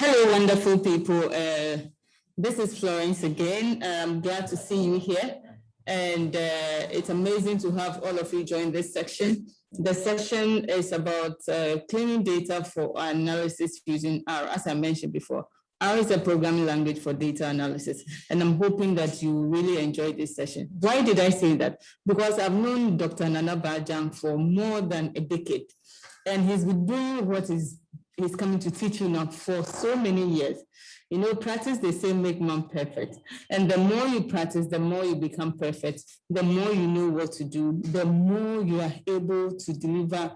Hello, wonderful people. This is Florence again. I'm glad to see you here. And it's amazing to have all of you join this section. The section is about cleaning data for analysis using R, as I mentioned before. R is a programming language for data analysis, and I'm hoping that you really enjoy this session. Why did I say that? Because I've known Dr. Nana Gyan for more than a decade, and he's been doing what he's coming to teach you now for so many years. You know, practice, they say, make man perfect. And the more you practice, the more you become perfect, the more you know what to do, the more you are able to deliver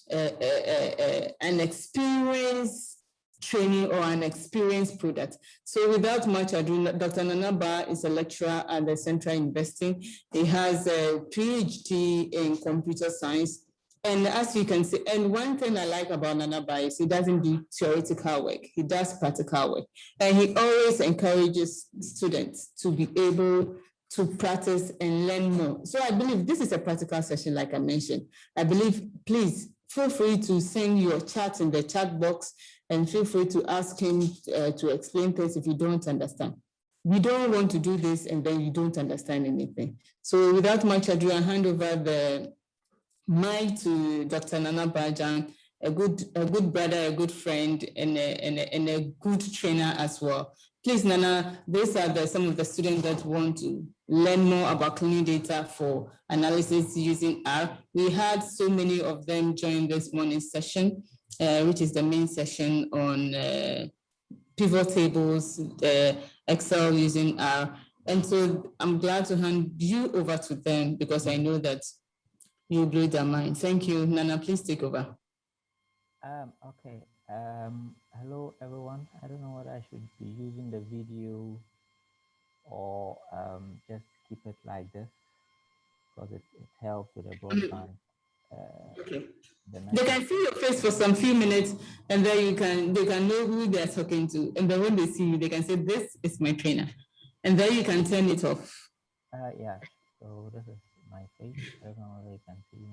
an experience training or an experienced product. So without much ado, Dr. Nana is a lecturer at the Central University. He has a PhD in computer science. And as you can see, and one thing I like about Nana is he doesn't do theoretical work, he does practical work. And he always encourages students to be able to practice and learn more. So I believe this is a practical session, like I mentioned. I believe, please feel free to send your chat in the chat box and feel free to ask him to explain things if you don't understand. We don't want to do this and then you don't understand anything. So without much ado, I hand over the mic to Dr. Nana Gyan, a good brother, a good friend, and a good trainer as well. Please, Nana, these are some of the students that want to learn more about cleaning data for analysis using R. We had so many of them join this morning's session, which is the main session on pivot tables, Excel using R. And so I'm glad to hand you over to them because I know that you blew their mind. Thank you. Nana, please take over. Okay. Hello, everyone. I don't know whether I should be using the video or just keep it like this because it helps with the broadband. Okay. They can see your face for some few minutes and then they can know who they're talking to. And then when they see you, they can say, this is my trainer. And then you can turn it off. Yeah. So this is my face. I don't know whether you can see me.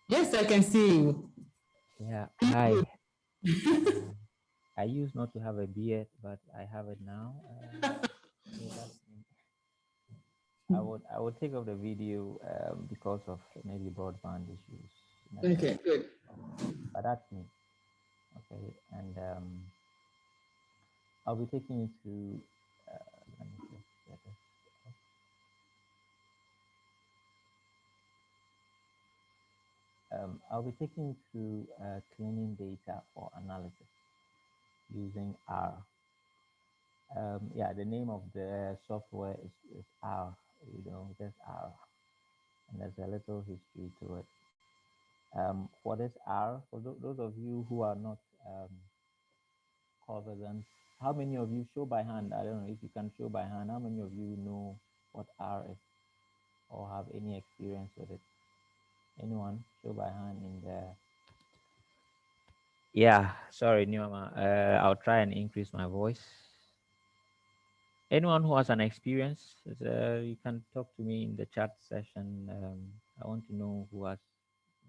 Yes, I can see you. Yeah. Hi. I used not to have a beard, but I have it now. So that I would take off the video because of maybe broadband issues. Okay, good. But that's me. Okay, and I'll be taking you to. Let me just get this. I'll be taking you to cleaning data for analysis using R. Yeah, the name of the software is R. Just R, and there's a little history to it. For this R, for those of you who are not cognizant, how many of you show by hand? I don't know if you can show by hand. How many of you know what R is or have any experience with it? Anyone show by hand in the? Yeah, sorry, Niwama. I'll try and increase my voice. Anyone who has an experience, you can talk to me in the chat session. I want to know who has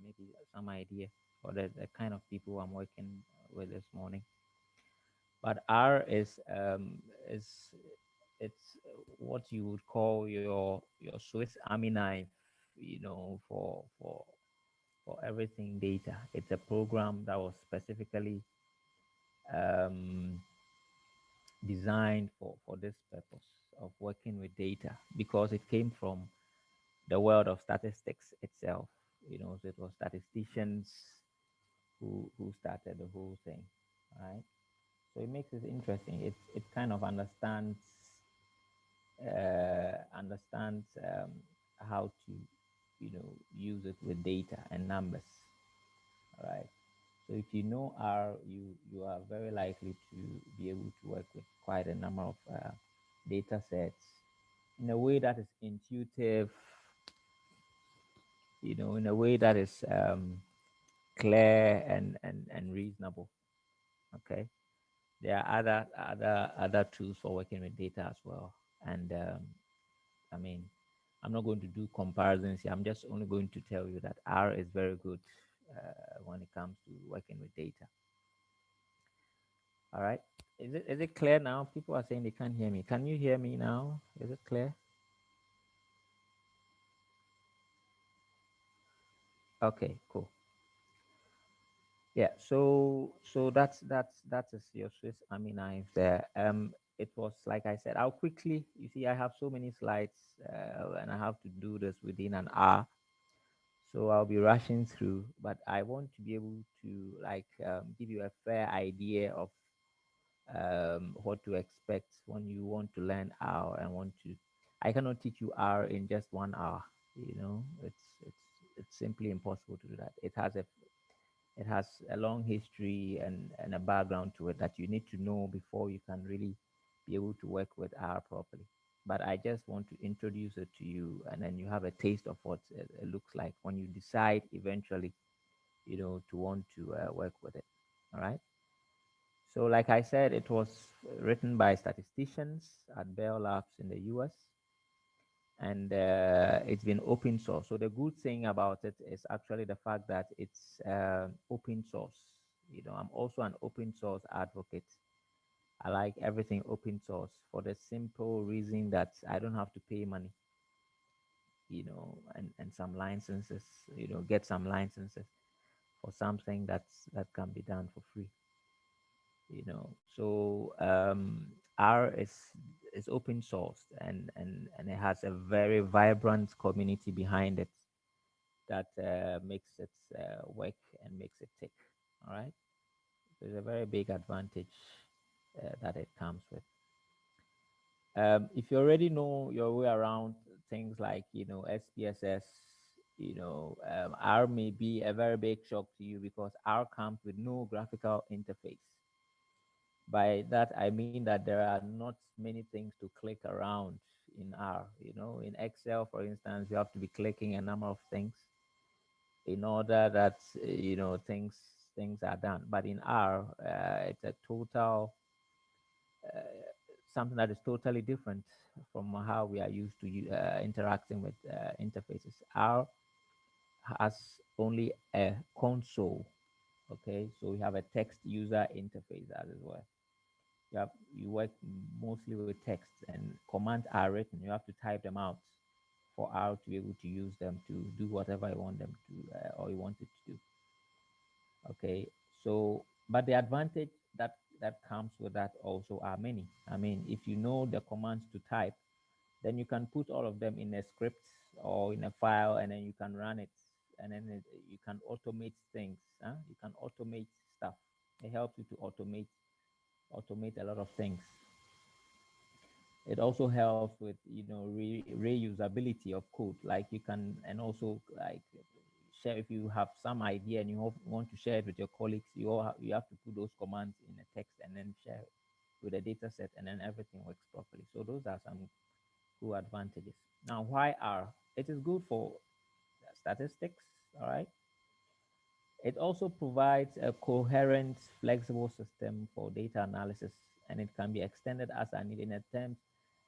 maybe some idea for the kind of people I'm working with this morning. But R is it's what you would call your Swiss Army knife, for everything data. It's a program that was specifically um, designed for this purpose of working with data because it came from the world of statistics itself. So it was statisticians who started the whole thing, right? So it makes it interesting. It kind of understands how to use it with data and numbers. All right. So if you know R, you are very likely to be able to work with quite a number of data sets in a way that is intuitive, in a way that is clear and reasonable. Okay. There are other tools for working with data as well, and I mean, I'm not going to do comparisons here. I'm just only going to tell you that R is very good when it comes to working with data. All right. Is it clear now? People are saying they can't hear me. Can you hear me now? Is it clear? Okay, cool. Yeah. So that's a your Swiss Army knife there. It was like I said. I'll quickly. You see, I have so many slides, and I have to do this within an hour. So I'll be rushing through, but I want to be able to give you a fair idea of what to expect when you want to learn R and want to. I cannot teach you R in just 1 hour. It's simply impossible to do that. It has a long history and a background to it that you need to know before you can really be able to work with R properly. But I just want to introduce it to you, and then you have a taste of what it looks like when you decide eventually, to want to work with it. All right. So, like I said, it was written by statisticians at Bell Labs in the US, and it's been open source. So, the good thing about it is actually the fact that it's open source. I'm also an open source advocate. I like everything open source for the simple reason that I don't have to pay money, and some licenses, get some licenses for something that can be done for free. So R is open source, and it has a very vibrant community behind it that makes it work and makes it tick. All right. There's a very big advantage that it comes with. If you already know your way around things like SPSS, R may be a very big shock to you because R comes with no graphical interface. By that, I mean that there are not many things to click around in R. In Excel, for instance, you have to be clicking a number of things in order that things are done. But in R, it's a total something that is totally different from how we are used to interacting with interfaces. R has only a console. Okay, so we have a text user interface as well. You work mostly with text, and commands are written. You have to type them out for R to be able to use them to do whatever you want them to or you want it to do. Okay, so but the advantage that comes with that also are many. I mean, if you know the commands to type, then you can put all of them in a script or in a file, and then you can run it, and then you can automate things. You can automate stuff. It helps you to automate a lot of things. It also helps with reusability of code. Like you can, and also like share if you have some idea and you want to share it with your colleagues. You have to put those commands in a text and then share it with a data set, and then everything works properly. So those are some cool advantages. Now, why R? It is good for statistics. All right. It also provides a coherent, flexible system for data analysis, and it can be extended as I need in attempt.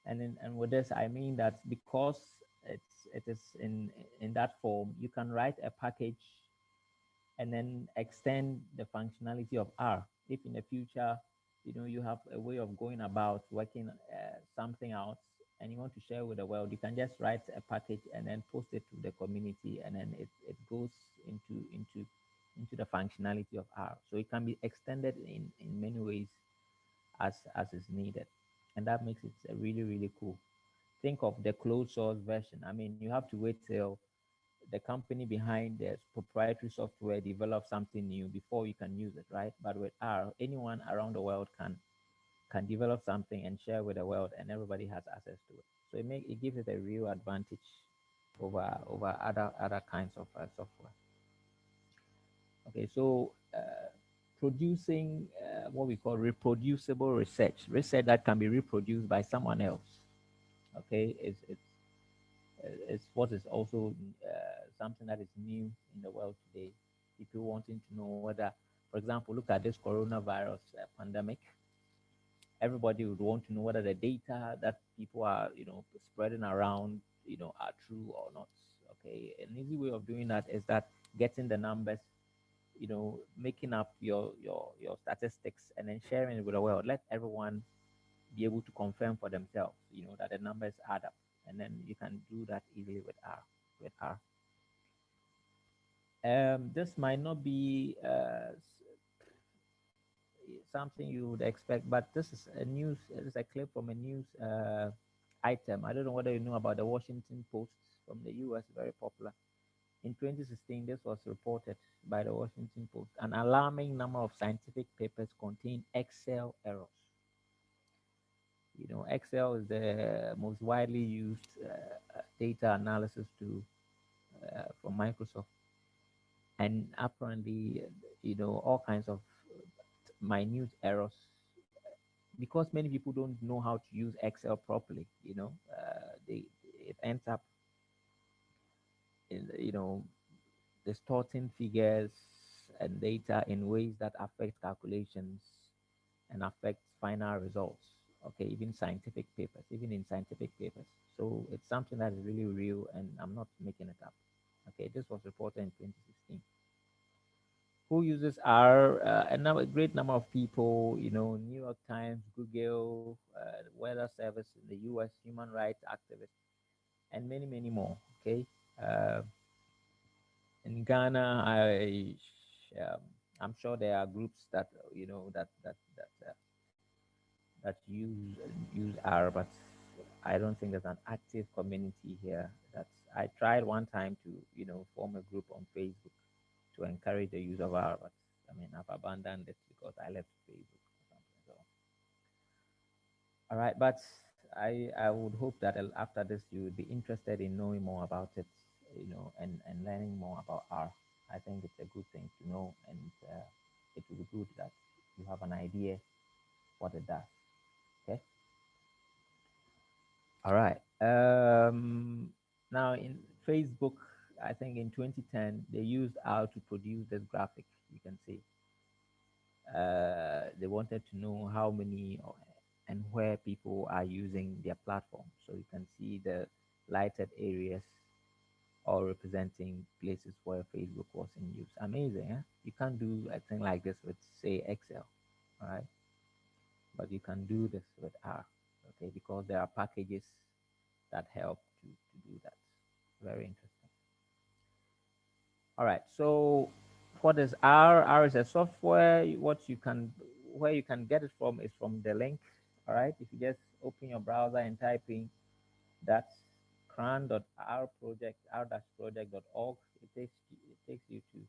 And with this, I mean that because it is in that form, you can write a package and then extend the functionality of R. If in the future, you have a way of going about working something out and you want to share with the world, you can just write a package and then post it to the community, and then it goes into the functionality of R. So it can be extended in many ways as is needed. And that makes it really, really cool. Think of the closed source version. I mean, you have to wait till the company behind the proprietary software develops something new before you can use it, right? But with R, anyone around the world can develop something and share with the world, and everybody has access to it. So it gives it a real advantage over other kinds of software. Okay, so producing what we call reproducible research that can be reproduced by someone else. Okay, it's what is also something that is new in the world today. People wanting to know whether, for example, look at this coronavirus pandemic. Everybody would want to know whether the data that people are, spreading around, are true or not. Okay, an easy way of doing that is that getting the numbers, making up your statistics and then sharing it with the world. Let everyone be able to confirm for themselves, that the numbers add up, and then you can do that easily with R. With R. This might not be something you would expect, but this is a news. It is a clip from a news item. I don't know whether you know about the Washington Post from the U.S. Very popular. In 2016, this was reported by the Washington Post. An alarming number of scientific papers contain Excel errors. Excel is the most widely used data analysis tool from Microsoft, and apparently, all kinds of minute errors, because many people don't know how to use Excel properly. They it ends up in distorting figures and data in ways that affect calculations and affect final results. Okay, even in scientific papers. So it's something that is really real, and I'm not making it up. Okay, this was reported in 2016. Who uses R? A great number of people. New York Times, Google, Weather Service in the U.S., human rights activists, and many, many more. Okay. Uh, in Ghana, um, I'm sure there are groups that that use R, but I don't think there's an active community here. I tried one time to form a group on Facebook to encourage the use of R, but I mean I've abandoned it because I left Facebook or something. So all right, but I would hope that after this you would be interested in knowing more about it, and learning more about R. I think it's a good thing to know, and it will be good that you have an idea what it does. Okay. All right. Now in Facebook, I think in 2010 they used R to produce this graphic. You can see. They wanted to know how many and where people are using their platform. So you can see the lighted areas all representing places where Facebook was in use. Amazing, huh? You can't do a thing like this with, say, Excel, all right? But you can do this with R, okay? Because there are packages that help to do that. Very interesting. All right. So what is R? R is a software. What you can Where you can get it from is from the link. All right. If you just open your browser and type in that's cran.rproject.org, it takes you to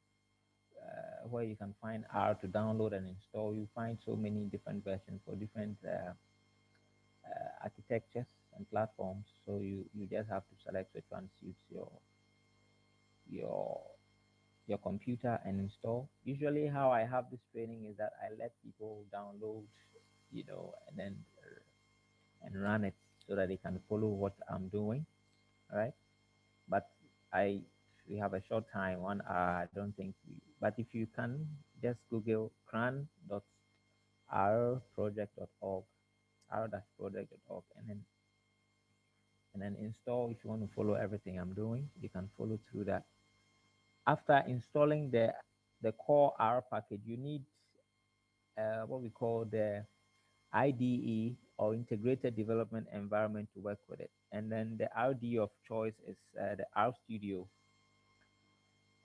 where you can find R to download and install. You find so many different versions for different architectures and platforms. So you just have to select which one suits your your computer and install. Usually, how I have this training is that I let people download, and then and run it so that they can follow what I'm doing. All right, but I we have a short time, 1 hour. I don't think we. But if you can just Google cran.rproject.org, r-project.org, and then install. If you want to follow everything I'm doing, you can follow through that. After installing the core R package, you need what we call the IDE, or Integrated Development Environment, to work with it. And then the RD of choice is the R Studio.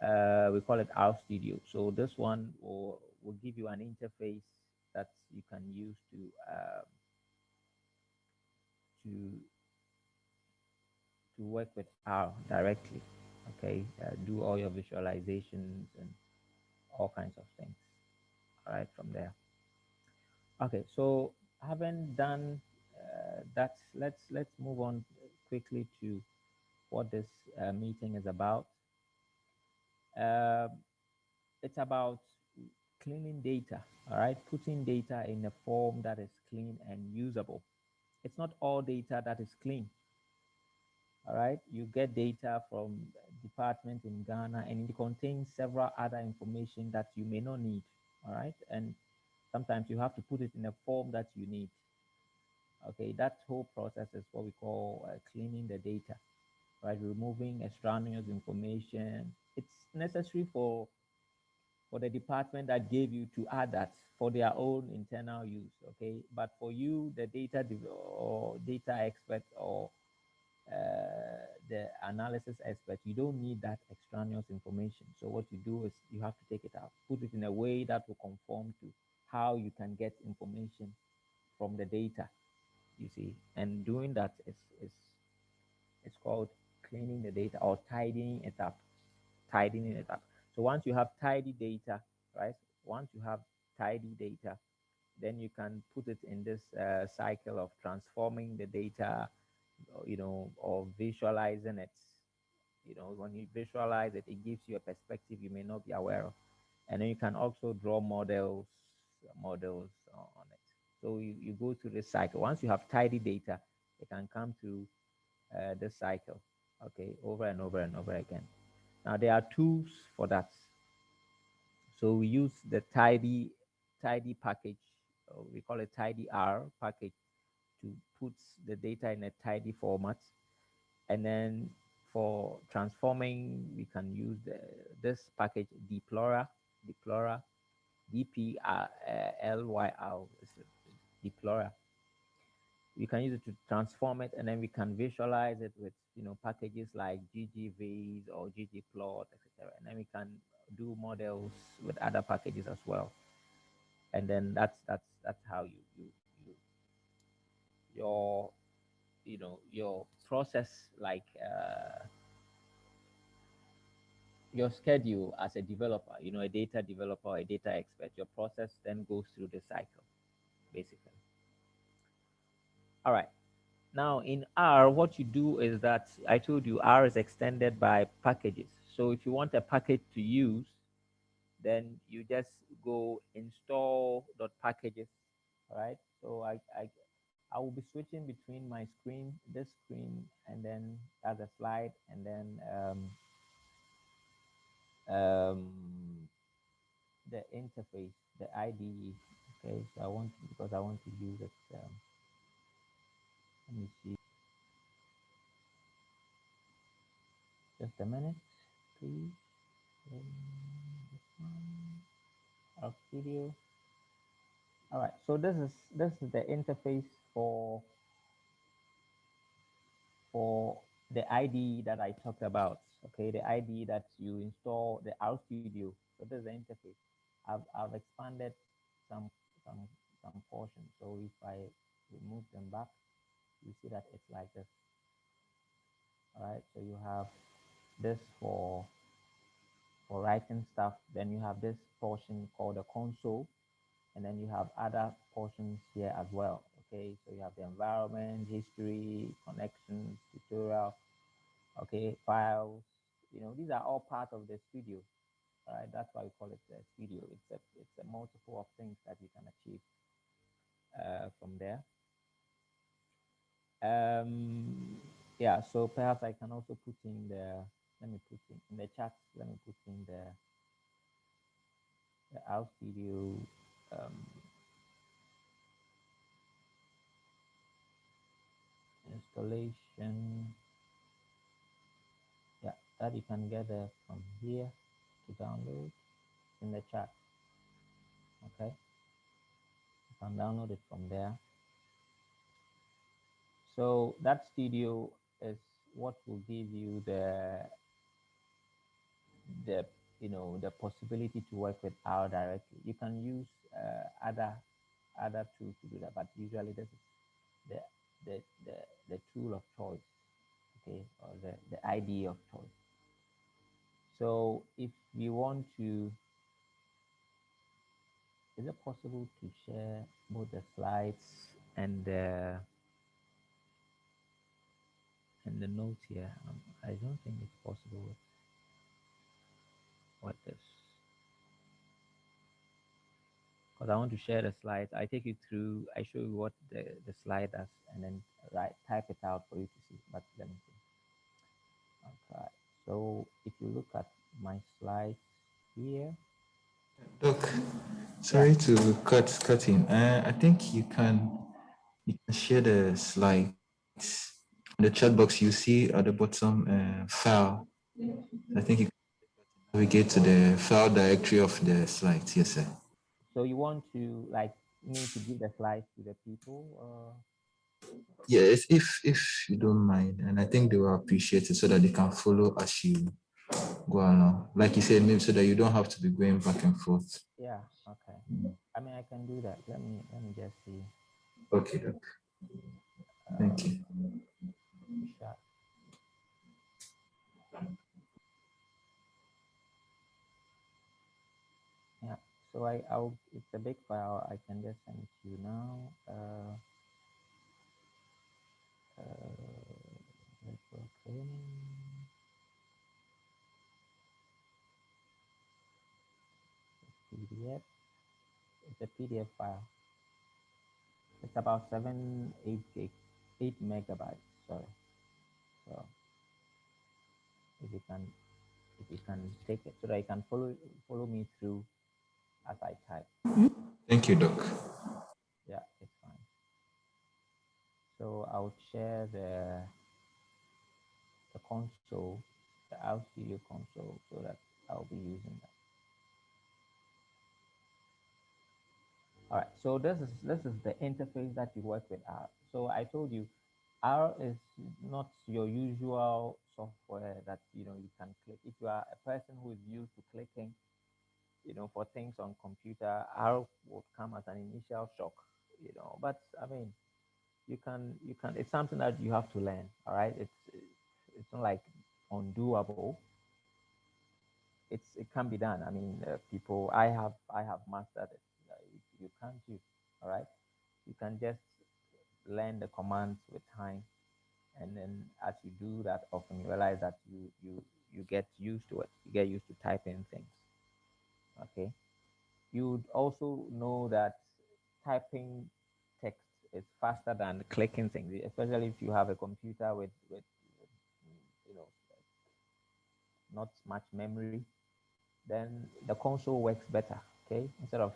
We call it R Studio. So this one will give you an interface that you can use to to work with R directly. Okay, do all your visualizations and all kinds of things. All right, from there. Okay, so having done that, let's move on quickly to what this meeting is about. Uh, it's about cleaning data. All right, putting data in a form that is clean and usable. It's not all data that is clean. All right, you get data from department in Ghana, and it contains several other information that you may not need. All right, and sometimes you have to put it in a form that you need. Okay, that whole process is what we call cleaning the data, right? Removing extraneous information. It's necessary for for the department that gave you to add that for their own internal use, okay? But for you, the or data expert or the analysis expert, you don't need that extraneous information. So what you do is you have to take it out, put it in a way that will conform to how you can get information from the data, you see. And doing that is it's called cleaning the data or tidying it up. Tidying it up. So once you have tidy data, right? Once you have tidy data, then you can put it in this cycle of transforming the data, or visualizing it. When you visualize it, it gives you a perspective you may not be aware of, and then you can also draw models on it. So you go through this cycle. Once you have tidy data, it can come through this cycle, okay, over and over and over again. Now there are tools for that. So we use the tidy package, we call it tidy R package, to put the data in a tidy format. And then for transforming, we can use this package Deplorer, Deplorer, DPLYR, Deplorer. We can use it to transform it, and then we can visualize it with packages like ggvis or ggplot, etc. And then we can do models with other packages as well. And then that's how you your your process, like your schedule as a developer, a data developer or a data expert. Your process then goes through the cycle, basically. All right. Now in R, what you do is that I told you R is extended by packages. So if you want a package to use, then you just go install .packages. All right. So I will be switching between my screen, this screen, and then as a slide, and then the interface, the IDE. Okay, so because I want to use it. Let me see. Just a minute, please. This one, our studio. All right. So this is the interface for the IDE that I talked about. Okay, the IDE that you install, the R Studio. So this is the interface. I've expanded some some some portions. So if I remove them back, you see that it's like this. All right. So you have this for writing stuff. Then you have this portion called the console, and then you have other portions here as well. Okay, so you have the environment, history, connections, tutorial, okay, files. These are all part of the studio. All right, that's why we call it the studio. It's a multiple of things that you can achieve from there. Yeah, so perhaps I can also put in let me put in the chat, let me put in the R Studio installation. Yeah, that you can get from here to download in the chat. Okay, you can download it from there. So that studio is what will give you the possibility to work with R directly. You can use other tools to do that, but usually this is the the the, the tool of choice, okay, or the idea of choice. So if you want to, is it possible to share both the slides and the notes here? I don't think it's possible with this, because I want to share the slides. I take you through, I show you what the slide does, and then type it out for you to see. But let me see. Okay. So if you look at my slides here. Doc, Yeah. sorry to cut in. I think you can share the slides. In the chat box you see at the bottom file. I think you can navigate to the file directory of the slides. Yes, sir. So you want to like me to give the slides to the people? Yes, if you don't mind, and I think they will appreciate it so that they can follow as you go along. Like you said, maybe so that you don't have to be going back and forth. Yeah. Okay. I mean, I can do that. Let me just see. Okay, Doc. Thank you. Sure. Yeah. So I'll it's a big file. I can just send it to you now. Network training, PDF. It's a PDF file. It's about 8 gig, 8 megabytes. Sorry. So if you can take it so that you can follow me through as I type. Thank you, Doc. Yeah, it's fine. So I'll share the console, the RStudio console, so that I'll be using that. All right. So this is the interface that you work with R. So I told you, R is not your usual software that you can click. If you are a person who is used to clicking, for things on computer, R would come as an initial shock. But I mean, you can. It's something that you have to learn. All right. It's not like undoable. It can be done. I mean, people. I have mastered it. You can't do. All right. You can just learn the commands with time, and then as you do that, often you realize that you get used to it. You get used to typing things. Okay. You'd also know that typing text is faster than clicking things, especially if you have a computer with you know not much memory. Then the console works better. Okay, instead of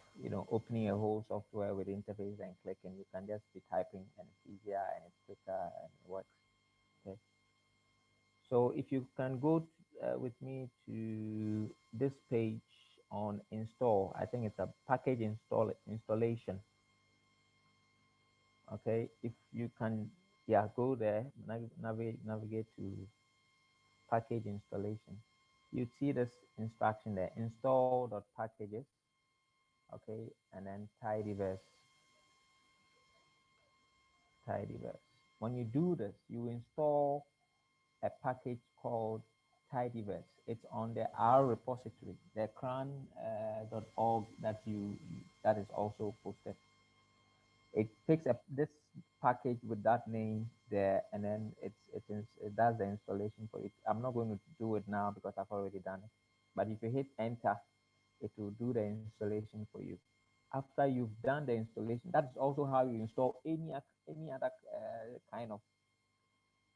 opening a whole software with interface and clicking, you can just be typing, and it's easier and it's quicker and it works. Okay, so if you can go with me to this page on install, I think it's a package installation. Okay, if you can, yeah, go there, navigate to package installation. You see this instruction there, install.packages. Okay, and then tidyverse. When you do this, you install a package called tidyverse. It's on the R repository, the cran.org that is also posted. It picks up this package with that name there, and then it does the installation for it. I'm not going to do it now because I've already done it. But if you hit enter, it will do the installation for you. After you've done the installation, that's also how you install any other kind of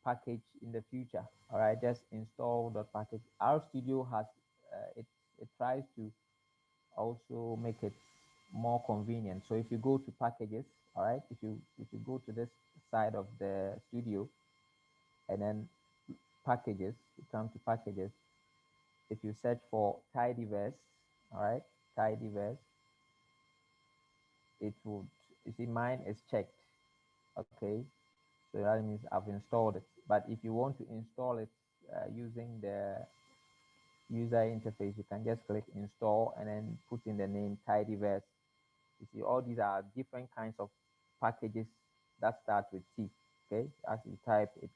package in the future. All right, just install the package. Our studio has it tries to also make it more convenient. So if you go to packages, all right, if you go to this side of the studio and then packages, you come to packages. If you search for tidyverse, all right, tidyverse, it would, you see mine is checked. Okay, so that means I've installed it. But if you want to install it using the user interface, you can just click install and then put in the name tidyverse. You see, all these are different kinds of packages that start with T. Okay, as you type, it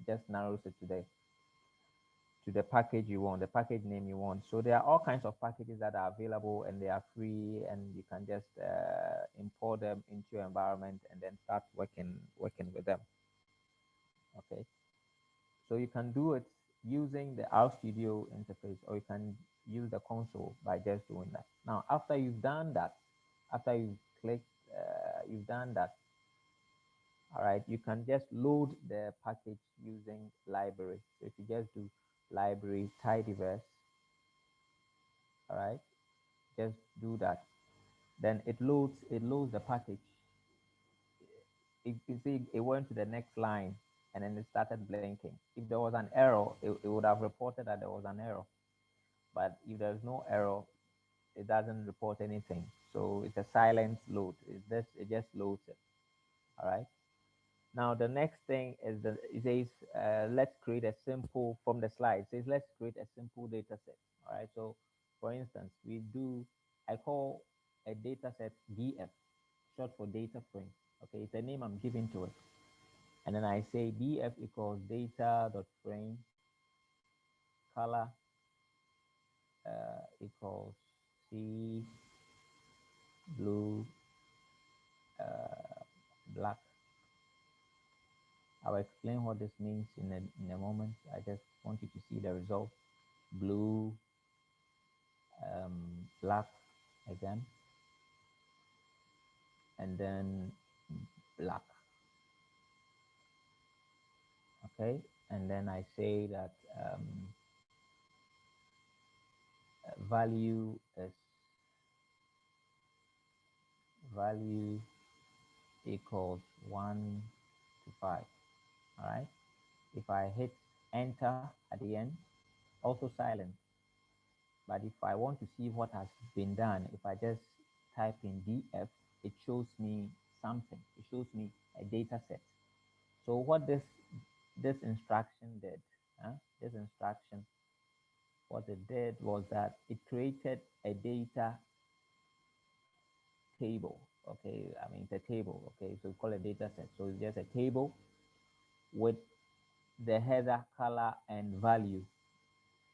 just narrows it to the package you want, the package name you want. So there are all kinds of packages that are available and they are free, and you can just import them into your environment and then start working with them. Okay, so you can do it using the RStudio interface, or you can use the console by just doing that. Now, after you've done that, after you've clicked, you've done that, all right, you can just load the package using library. So if you just do library tidyverse, all right, just do that. Then it loads the package. You see, it went to the next line and then it started blinking. If there was an error, it would have reported that there was an error. but if there's no error, it doesn't report anything. So it's a silent load. It just loads it. All right. Now the next thing is that it says let's create a simple from the slide. It says let's create a simple data set. All right. So for instance, I call a data set DF, short for data frame. Okay, it's a name I'm giving to it. And then I say DF equals data dot frame color equals C blue black. I'll explain what this means in a moment. I just want you to see the result. Blue, black again, and then black. Okay, and then I say that value is value equals 1 to 5. All right. If I hit enter at the end, also silent. But if I want to see what has been done, if I just type in df, it shows me something. It shows me a data set. So what this instruction did, this instruction, what it did was that it created a data table. Okay, I mean it's a table. Okay, so we call it data set. So it's just a table with the header, color, and value.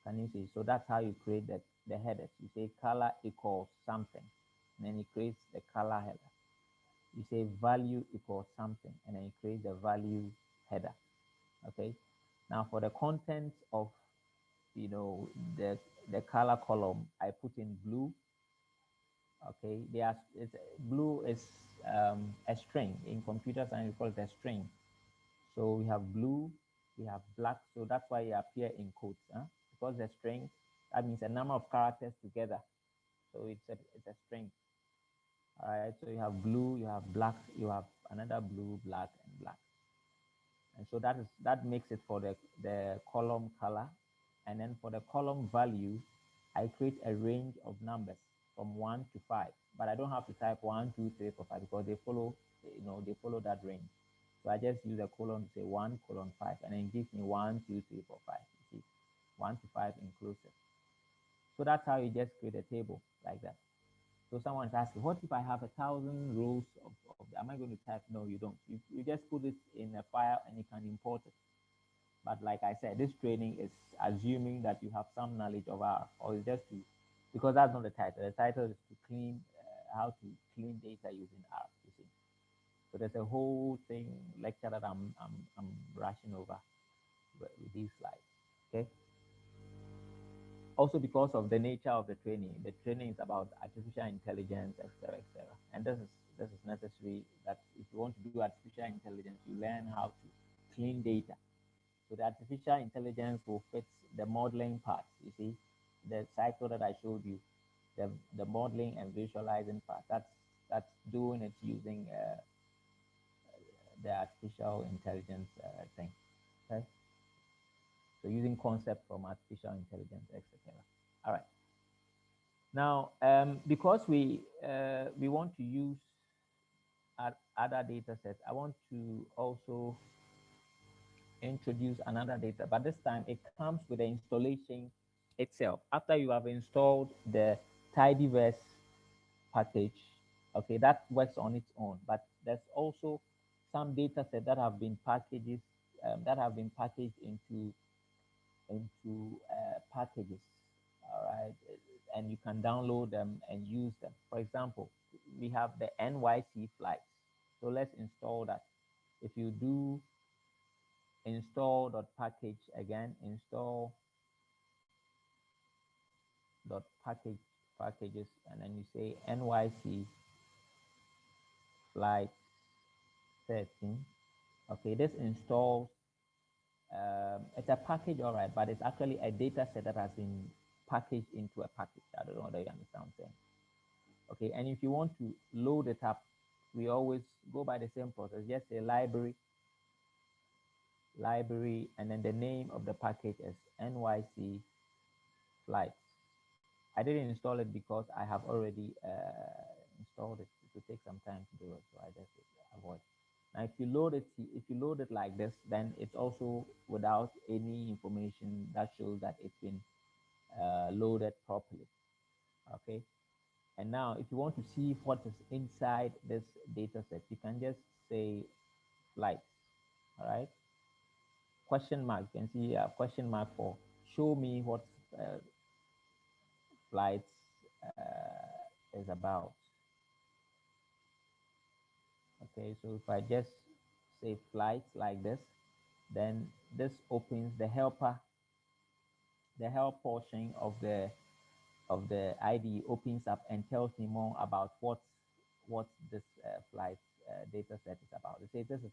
Can you see? So that's how you create the headers. You say color equals something, and then it creates the color header. You say value equals something, and then it creates the value header. Okay. Now for the contents of the color column, I put in blue. Okay, blue is a string. In computer science, we call it a string. So we have blue, we have black. So that's why it appear in quotes, because the string, that means a number of characters together. So it's a string. All right. So you have blue, you have black, you have another blue, black, and black. And so that makes it for the column color. And then for the column value, I create a range of numbers from 1 to 5. But I don't have to type 1, 2, 3, 4, 5 because they follow that range. So I just use a colon to say 1:5, and then it gives me 1, 2, 3, 4, 5. You see, 1 to 5 inclusive. So that's how you just create a table like that. So someone's asking, what if I have 1,000 rows am I going to type? No, you don't. You just put it in a file and you can import it. But like I said, this training is assuming that you have some knowledge of R, or it's just to, because that's not the title. The title is to clean, how to clean data using R, you see. So there's a whole thing, lecture that I'm rushing over with these slides, okay? Also because of the nature of the training is about artificial intelligence, etc., etc. And this is necessary that if you want to do artificial intelligence, you learn how to clean data. So the artificial intelligence will fit the modeling part. You see, the cycle that I showed you, the modeling and visualizing part. That's doing it using the artificial intelligence thing. Okay. So using concept from artificial intelligence, etc. All right. Now, because we want to use other data sets, I want to also introduce another data, but this time it comes with the installation itself. After you have installed the tidyverse package, okay, that works on its own, but there's also some data set that have been packaged into packages, all right, and you can download them and use them. For example, we have the NYC flights. So let's install that. If you do install dot package again, install dot package packages, and then you say NYC flight 13. Okay, this installs it's a package, all right, but it's actually a data set that has been packaged into a package. I don't know whether you understand what I'm saying. Okay, and if you want to load it up, we always go by the same process. Just say library, and then the name of the package is NYC flights. I didn't install it because I have already installed it. It will take some time to do it, so I just avoid. Now, if you load it like this, then it's also without any information that shows that it's been loaded properly. Okay. And now, if you want to see what is inside this data set, you can just say flights. All right. Question mark. You can see a question mark for show me what uh, flights is about. Okay, so if I just say flights like this, then this opens the help portion of the IDE opens up and tells me more about what this flight data set is about. It says this is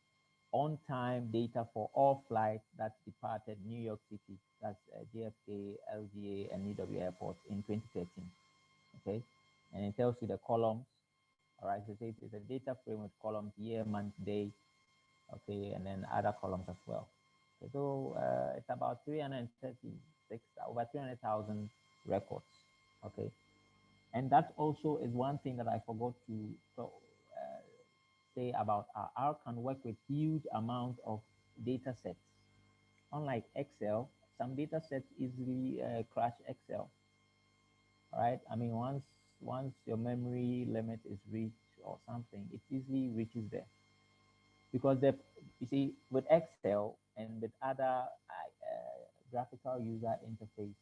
on-time data for all flights that departed New York City, that's JFK, LGA, and EW airports in 2013. Okay, and it tells you the columns. All right, so it says it's a data frame with columns year, month, day, okay, and then other columns as well. Okay, so it's about 336, over 300,000 records, okay. And that also is one thing that I forgot to say about R. R can work with huge amount of data sets. Unlike Excel, some data sets easily crash Excel, right? I mean, once your memory limit is reached or something, it easily reaches there because you see with Excel and with other graphical user interface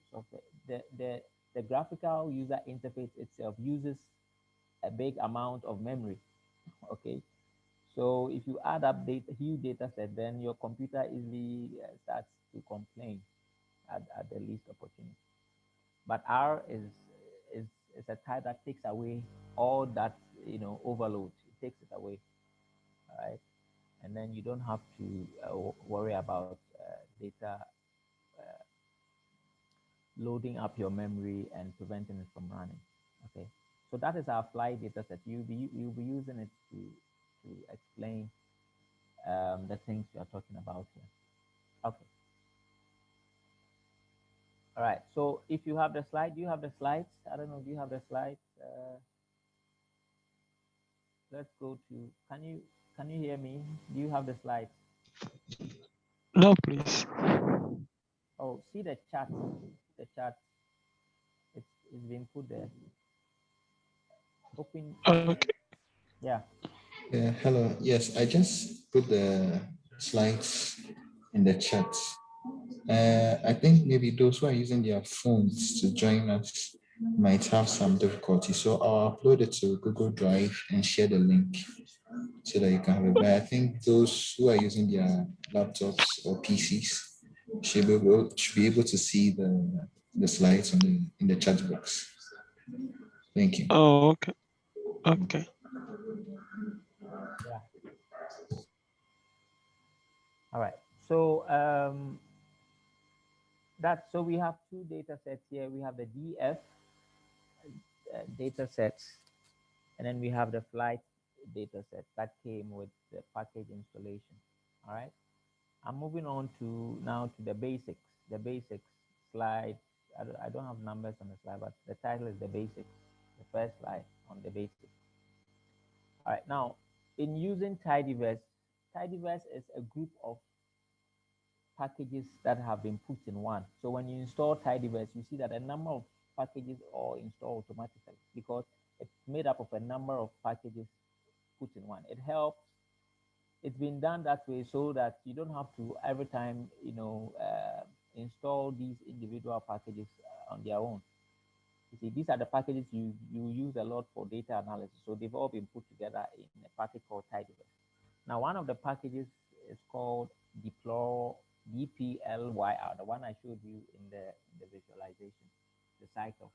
software, the graphical user interface itself uses a big amount of memory. Okay, so if you add up huge data set, then your computer easily starts to complain at the least opportunity. But R is is a type that takes away all that overload. It takes it away, all right, and then you don't have to worry about data loading up your memory and preventing it from running. Okay, so that is our flight data set. You'll be using it to explain the things you are talking about here. Okay. All right. So if you have the slide, do you have the slides? I don't know. Do you have the slides? Let's go to. Can you hear me? Do you have the slides? No, please. Oh, see the chat. The chat. It's been put there. Open. Okay. Yeah. Yeah, hello. Yes, I just put the slides in the chat. I think maybe those who are using their phones to join us might have some difficulty. So I'll upload it to Google Drive and share the link so that you can have it. But I think those who are using their laptops or PCs should be able to see the slides in the chat box. Thank you. Oh, okay. Okay. Yeah. All right. So so we have two data sets here. We have the DF data sets, and then we have the flight data set that came with the package installation. All right. I'm moving on to now to the basics. The basics slide. I don't have numbers on the slide, but the title is the basics. The first slide on the basics. All right. Now, in using Tidyverse, Tidyverse is a group of packages that have been put in one. So when you install Tidyverse, you see that a number of packages are installed automatically because it's made up of a number of packages put in one. It helps. It's been done that way so that you don't have to every time install these individual packages on their own. You see, these are the packages you use a lot for data analysis. So they've all been put together in a package called Tidyverse. Now, one of the packages is called Deploy DPLYR, the one I showed you in the visualization, the cycle.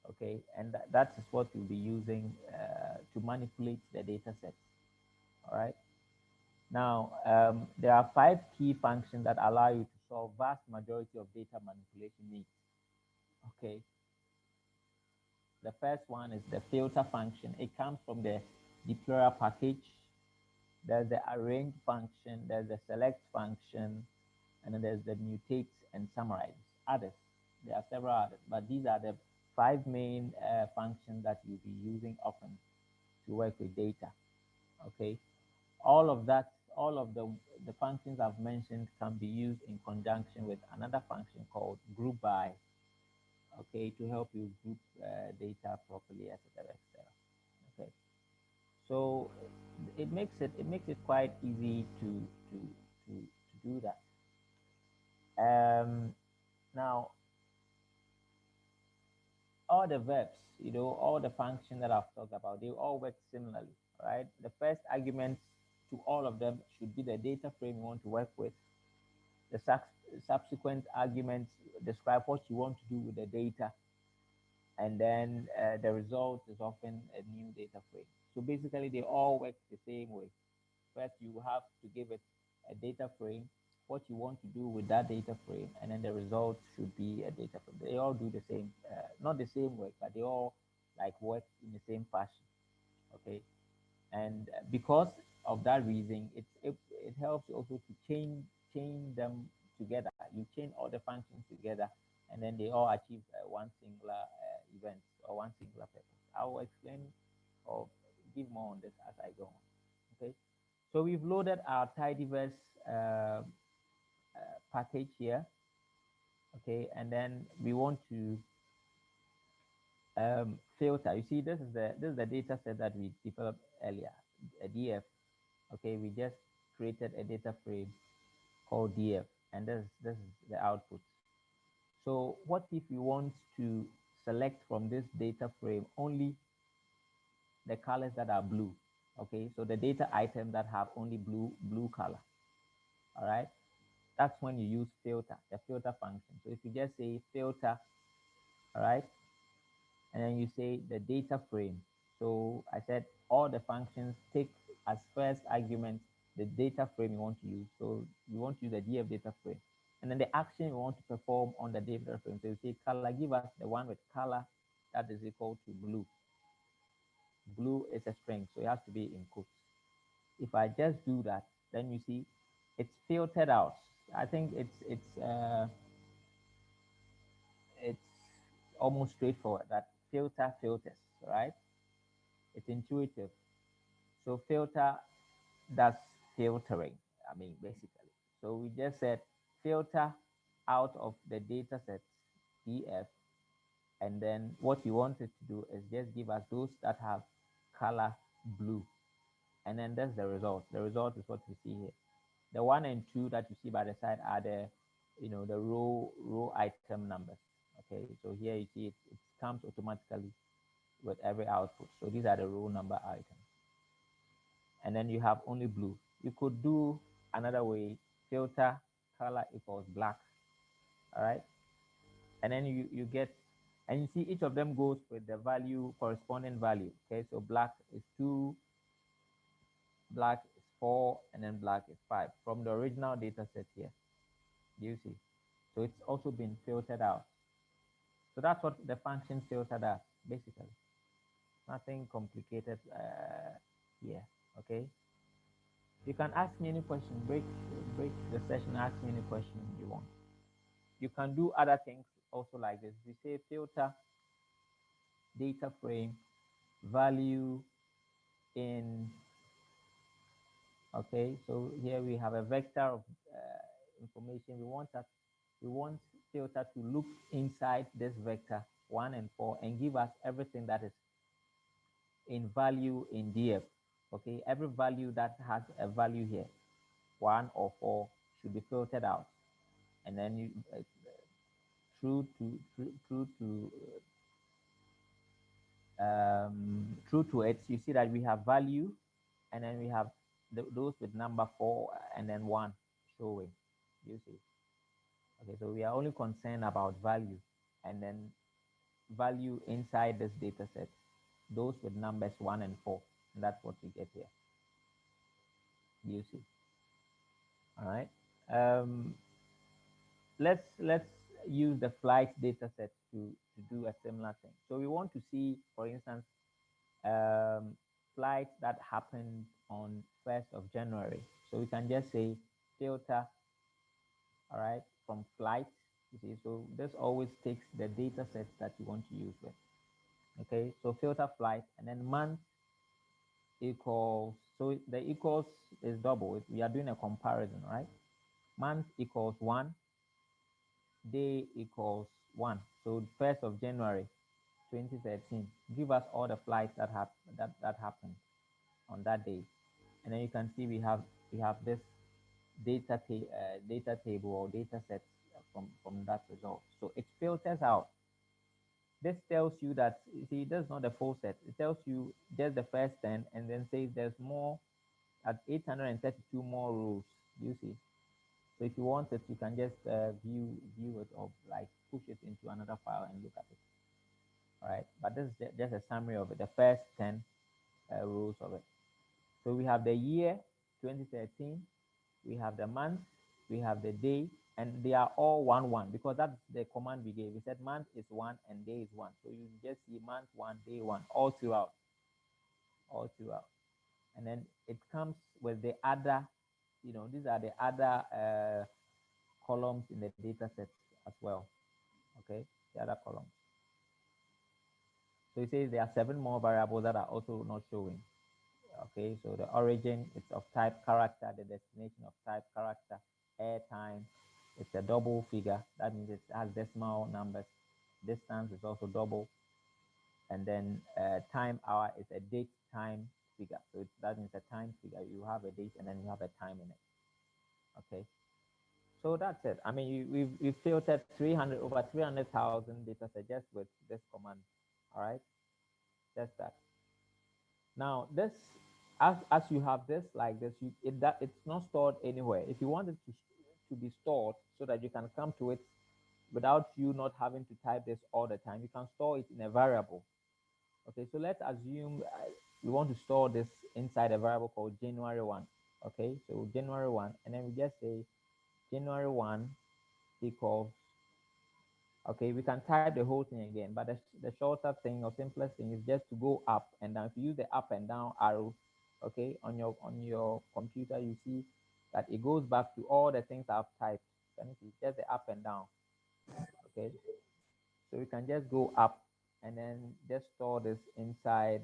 Okay, and that is what you'll be using to manipulate the data set. All right. Now, there are 5 key functions that allow you to solve vast majority of data manipulation needs. Okay. The first one is the filter function. It comes from the deployer package. There's the arrange function, there's the select function, and then there's the mutate and summarize others. There are several others, but these are the five main functions that you'll be using often to work with data. Okay, all of that, all of the functions I've mentioned can be used in conjunction with another function called group by. Okay, to help you group data properly, etc., etc. Okay, so it makes it quite easy to do that. Now all the verbs, all the functions that I've talked about, they all work similarly, right? The first argument to all of them should be the data frame you want to work with. The subsequent arguments describe what you want to do with the data, and then the result is often a new data frame. So basically, they all work the same way. First, you have to give it a data frame, what you want to do with that data frame, and then the result should be a data frame. They all do the same, not the same work, but they all like work in the same fashion. Okay, and because of that reason, it helps you also to chain them together. You chain all the functions together, and then they all achieve one singular event or one singular purpose. I will explain or give more on this as I go on. Okay, so we've loaded our tidyverse package here. Okay, and then we want to filter. You see, this is the data set that we developed earlier, a DF. Okay, we just created a data frame called DF, and this is the output. So what if we want to select from this data frame only the colors that are blue? Okay, so the data items that have only blue color. All right, that's when you use filter, the filter function. So if you just say filter, all right, and then you say the data frame. So I said all the functions take as first argument the data frame you want to use. So you want to use the DF data frame. And then the action you want to perform on the data frame. So you say color, give us the one with color that is equal to blue. Blue is a string, so it has to be in quotes. If I just do that, then you see it's filtered out. I think it's almost straightforward that filter filters, right? It's intuitive. So filter does filtering, I mean, basically. So we just said filter out of the data set DF, and then what you wanted to do is just give us those that have color blue. And then that's the result. The result is what we see here. The 1 and 2 that you see by the side are the row item numbers. Okay, so here you see it comes automatically with every output. So these are the row number items. And then you have only blue. You could do another way, filter color equals black. All right. And then you get, and you see each of them goes with the value, corresponding value. Okay. So black is 2, black is 4, and then black is 5 from the original data set here. Do you see? So it's also been filtered out. So that's what the function filter does, basically. Nothing complicated here. Okay. You can ask me any question, break the session, ask me any question you want. You can do other things also like this. We say filter, data frame, value in, okay, so here we have a vector of information. We want filter to look inside this vector 1 and 4 and give us everything that is in value in DF. Okay, every value that has a value here, 1 or 4, should be filtered out, and then you true to it, you see that we have value, and then we have those with number 4 and then 1 showing. You see, okay, so we are only concerned about value, and then value inside this data set, those with numbers 1 and 4, and that's what we get here. You see, all right. Let's use the flight data set to do a similar thing. So we want to see, for instance, flight that happened on 1st of January. So we can just say filter, all right, from flight. You see, so this always takes the data set that you want to use with. Okay, so filter flight, and then month equals, so the equals is double. We are doing a comparison, right? Month equals 1, day equals 1. So 1st of January 2013, give us all the flights that happened on that day. And then you can see we have this data table or data set from that result. So it filters out. This tells you that, you see, that's not the full set. It tells you just the first 10 and then says there's more at 832 more rows. You see. So if you want it, you can just view it, or like push it into another file and look at it. All right. But this is just a summary of it, the first 10 rows of it. So we have the year 2013, we have the month, we have the day, and they are all 1 1 because that's the command we gave. We said month is 1 and day is 1. So you just see month 1, day 1, all throughout. All throughout. And then it comes with the other, these are the other columns in the data set as well. Okay, the other columns. So it says there are 7 more variables that are also not showing. Okay, so the origin is of type character, the destination of type character, air time, it's a double figure. That means it has decimal numbers. Distance is also double. And then time hour is a date time figure. So that means a time figure. You have a date and then you have a time in it. Okay. So that's it. I mean, we've filtered over 300,000 data sets just with this command. All right. Just that. Now this, as you have this like this, it's not stored anywhere. If you want it to be stored so that you can come to it without you not having to type this all the time, you can store it in a variable. Okay, so let's assume we want to store this inside a variable called January 1. Okay, so January 1, and then we just say January 1 equals, okay, we can type the whole thing again, but the shorter thing or simplest thing is just to go up and down. If you use the up and down arrow, okay, on your computer, you see that it goes back to all the things I've typed. Can you see? Just the up and down. Okay, so we can just go up and then just store this inside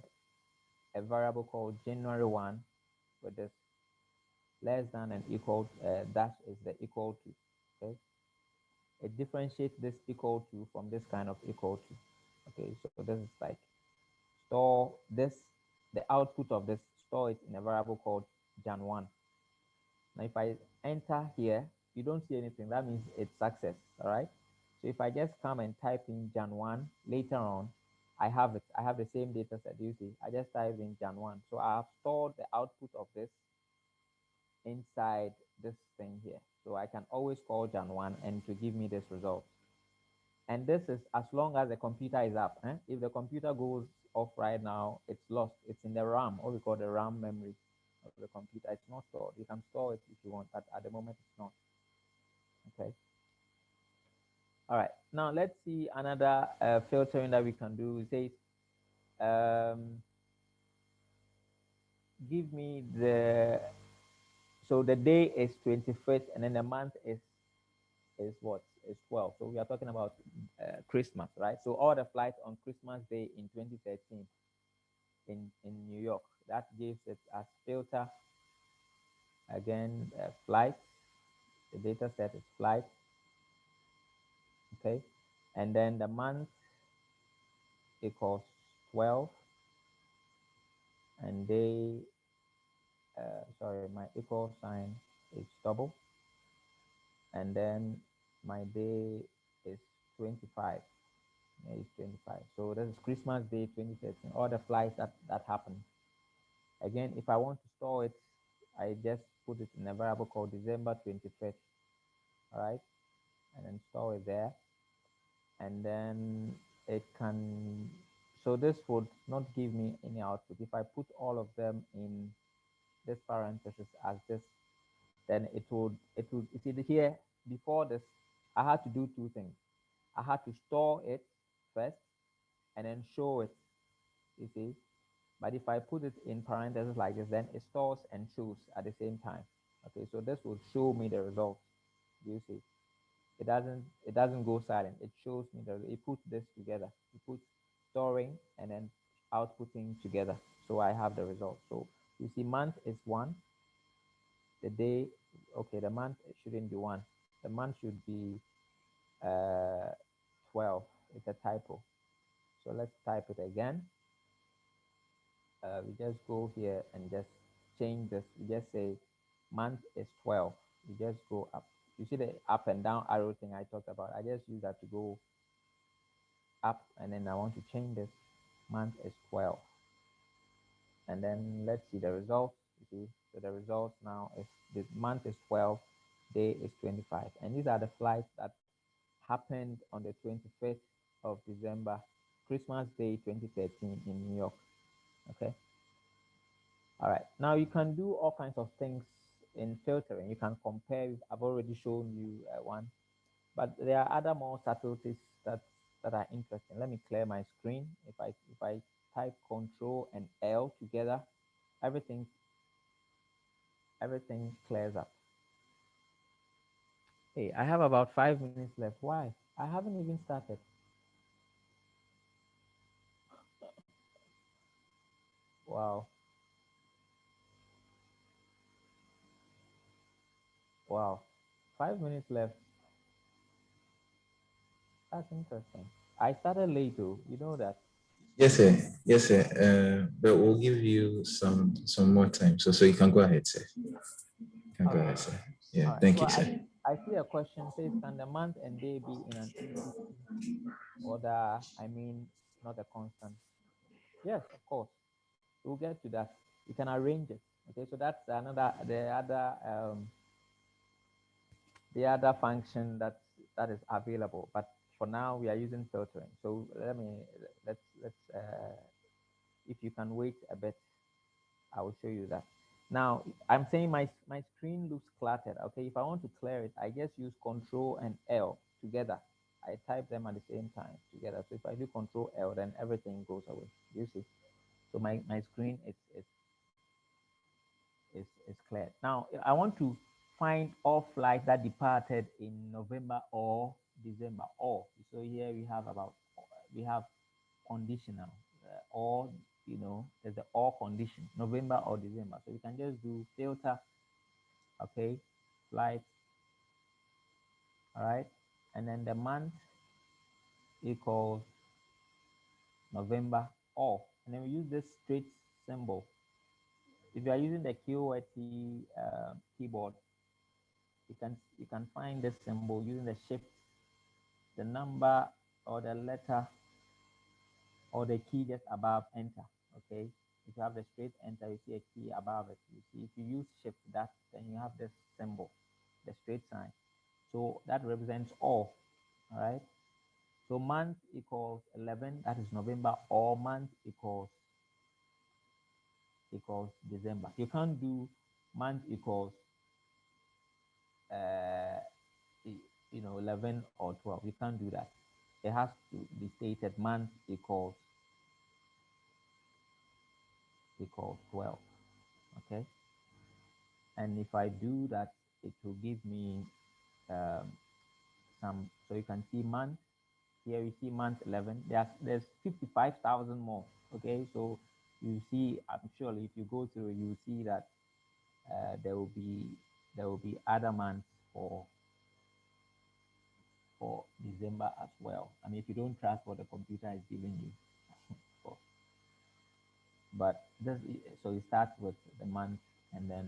a variable called January 1 with this less than and equal, dash is the equal to. Okay, it differentiates this equal to from this kind of equal to. Okay, so this is like store this, the output of this, store it in a variable called Jan1. Now if I enter here, you don't see anything. That means it's success. All right. So if I just come and type in Jan1 later on, I have it. I have the same data set. You see, I just type in Jan1. So I have stored the output of this inside this thing here. So I can always call Jan1 and to give me this result. And this is as long as the computer is up. If the computer goes off right now, it's lost. It's in the RAM, what we call the RAM memory of the computer. It's not stored. You can store it if you want, but at the moment it's not. Okay. All right. Now let's see another filtering that we can do. It says, give me so the day is 25th and then the month is what? Is 12. So we are talking about Christmas, right? So all the flights on Christmas Day in 2013 in New York. That gives it as filter. Again, flight. The data set is flight. Okay. And then the month equals 12. And day, sorry, my equal sign is double. And then my day is 25. Yeah, it's 25. So this is Christmas Day 2013. All the flights that happened. Again, if I want to store it, I just put it in a variable called December 21st. All right, and then store it there. And then it can, so this would not give me any output. If I put all of them in this parenthesis as this, then it would, you see here, before this, I had to do two things. I had to store it first and then show it, you see. But if I put it in parentheses like this, then it stores and shows at the same time. Okay, so this will show me the results. Do you see? it doesn't go silent. It shows me that it puts this together. It puts storing and then outputting together. So I have the result. So you see month is 1, the day, okay, the month shouldn't be 1. The month should be uh 12. It's a typo. So let's type it again. We just go here and just change this. We just say month is 12. We just go up. You see the up and down arrow thing I talked about. I just use that to go up, and then I want to change this. Month is 12. And then let's see the results. You see, so the results now is the month is 12, day is 25. And these are the flights that happened on the 25th of December, Christmas Day 2013 in New York. Okay. All right. Now you can do all kinds of things in filtering. You can compare. I've already shown you one, but there are other more subtleties that are interesting. Let me clear my screen. If I type Control and L together, everything everything clears up. Hey, I have about 5 minutes left. Why? I haven't even started. Wow. Wow. 5 minutes left. That's interesting. I started late though. You know that. Yes, sir. Yes, sir. But we'll give you some more time, so you can go ahead, sir. You can All go right. ahead, sir. Yeah, All right. thank So you, I sir. I see a question says, can the month and day be in an easy order? I mean, not a constant. Yes, of course. We'll get to that. You can arrange it. Okay, so that's the other function that is available. But for now, we are using filtering. So let's if you can wait a bit, I will show you that. Now I'm saying my screen looks cluttered. Okay, if I want to clear it, I just use Control and L together. I type them at the same time together. So if I do Control L, then everything goes away. You see? So my screen is cleared. Now I want to find all flights that departed in November or December. Or so here we have conditional or there's the or condition, November or December. So we can just do filter, okay, flight, all right, and then the month equals November or, and then we use this straight symbol. If you are using the QWERTY keyboard, you can find this symbol using the shift, the number or the letter or the key just above enter. Okay, if you have the straight enter, you see a key above it. You see, if you use shift that, then you have this symbol, the straight sign. So that represents all right. So month equals 11, that is November, or month equals December. You can't do month equals uh 11 or 12. You can't do that. It has to be stated month equals 12. Okay, and if I do that, it will give me um, some. So you can see month here. We see month 11. There's 55,000 more. Okay, so you see, I'm sure if you go through, you see that there will be other months for December as well. I mean, if you don't trust what the computer is giving you, but this, so it starts with the month and then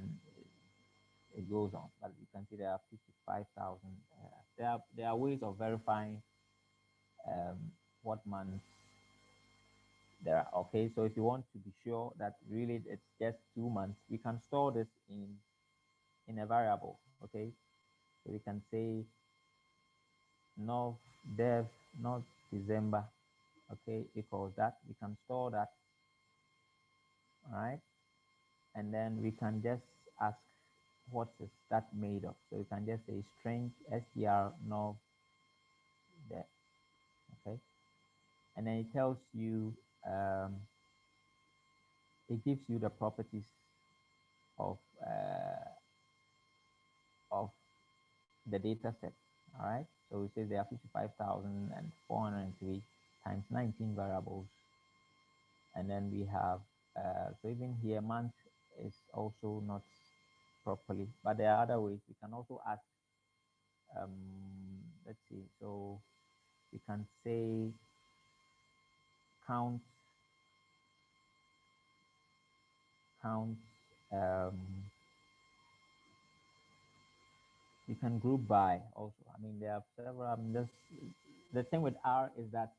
it goes on. But you can see there are 55,000. There are ways of verifying um, what months there are. Okay, so if you want to be sure that really it's just 2 months, we can store this in a variable. Okay, so we can say Nov Dev not December. Okay, equals that. We can store that. All right, and then we can just ask what is that made of. So you can just say string str Nov Dev. Okay, and then it tells you it gives you the properties of uh, of the data set. All right. So it says there are 55,403 times 19 variables. And then we have, so even here, month is also not properly, but there are other ways. We can also ask, let's see, so we can say count, count, um, you can group by also. I mean, there are several, the thing with R is that